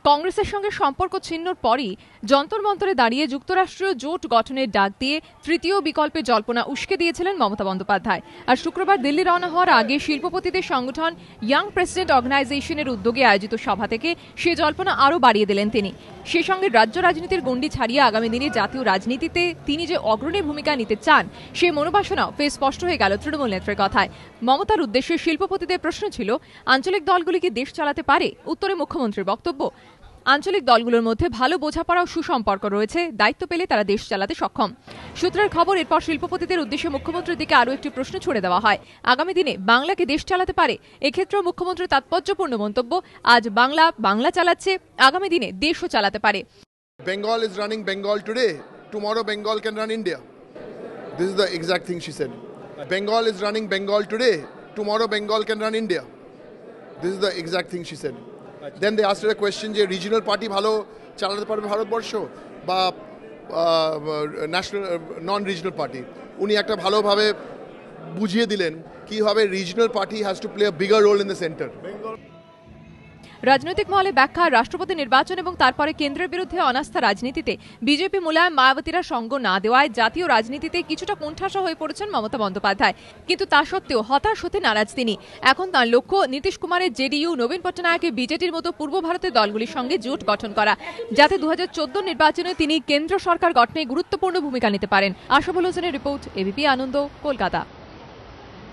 কংগ্রেসের সঙ্গে সম্পর্ক ছিন্নর পরই যন্তর মন্তরে দাঁড়িয়ে যুক্তরাষ্ট্রীয় জোট গঠনের ডাক দিয়ে তৃতীয় বিকল্পে জল্পনা উস্কে দিয়েছিলেন মমতা বন্দ্যোপাধ্যায়। আর শুক্রবার দিল্লি রওনা হওয়ার আগে শিল্পপতিদের সংগঠন ইয়াং প্রেসিডেন্ট অর্গানাইজেশনের উদ্যোগে আয়োজিত সভা থেকে সে জল্পনা আরও বাড়িয়ে দিলেন তিনি। সে সঙ্গে রাজ্য রাজনীতির গণ্ডি ছাড়িয়ে আগামী দিনে জাতীয় রাজনীতিতে তিনি যে অগ্রণী ভূমিকা নিতে চান সে মনোবাসনাও ফের স্পষ্ট হয়ে গেল তৃণমূল নেত্রের কথায়। মমতার উদ্দেশ্যে শিল্পপতিদের প্রশ্ন ছিল, আঞ্চলিক দলগুলি কি দেশ চালাতে পারে? উত্তরে মুখ্যমন্ত্রীর বক্তব্য, আঞ্চলিক দলগুলোর মধ্যে ভালো বোঝাপড়া ও সুসম্পর্ক রয়েছে, দায়িত্ব পেলে তারা দেশ চালাতে সক্ষম। সূত্রের খবর, এরপর শিল্পপতিদের উদ্দেশ্যে মুখ্যমন্ত্রীর দিকে আরও একটি প্রশ্ন ছুড়ে দেওয়া হয়, আগামী দিনে বাংলা কি দেশ চালাতে পারে? এক্ষেত্রেও মুখ্যমন্ত্রীর তাৎপর্যপূর্ণ মন্তব্য, আজ বাংলা চালাচ্ছে, আগামী দিনে দেশও চালাতে পারে। Bengal is running Bengal today. Tomorrow Bengal can run India. This is the exact thing she said. Bengal is running Bengal today. Tomorrow Bengal can run India. This is the exact thing she said. Then they asked her a question যে regional party ভালো চালাতে পারবে ভারতবর্ষ বা national নন regional party. উনি একটা ভালোভাবে বুঝিয়ে দিলেন কিভাবে regional party has to play a bigger role in the centre. রাজনৈতিক মহলে ব্যাখ্যা, রাষ্ট্রপতি নির্বাচন এবং তারপরে কেন্দ্রের বিরুদ্ধে অনাস্থা রাজনীতিতে বিজেপি মুলায়ম মায়াবতীরা সঙ্গ না দেওয়ায় জাতীয় রাজনীতিতে কিছুটা কোণঠাসা হয়ে পড়েছেন মমতা বন্দ্যোপাধ্যায়। কিন্তু তা সত্ত্বেও হতাশ হতে নারাজ তিনি। এখন তাঁর লক্ষ্য নীতিশ কুমারের জেডিইউ, নবীন পট্টনায়কের বিজেপির মতো পূর্ব ভারতের দলগুলির সঙ্গে জোট গঠন করা, যাতে 2014 নির্বাচনে তিনি কেন্দ্র সরকার গঠনে গুরুত্বপূর্ণ ভূমিকা নিতে পারেন। আশাফুল হোসেনের রিপোর্ট, এবিপি আনন্দ, কলকাতা।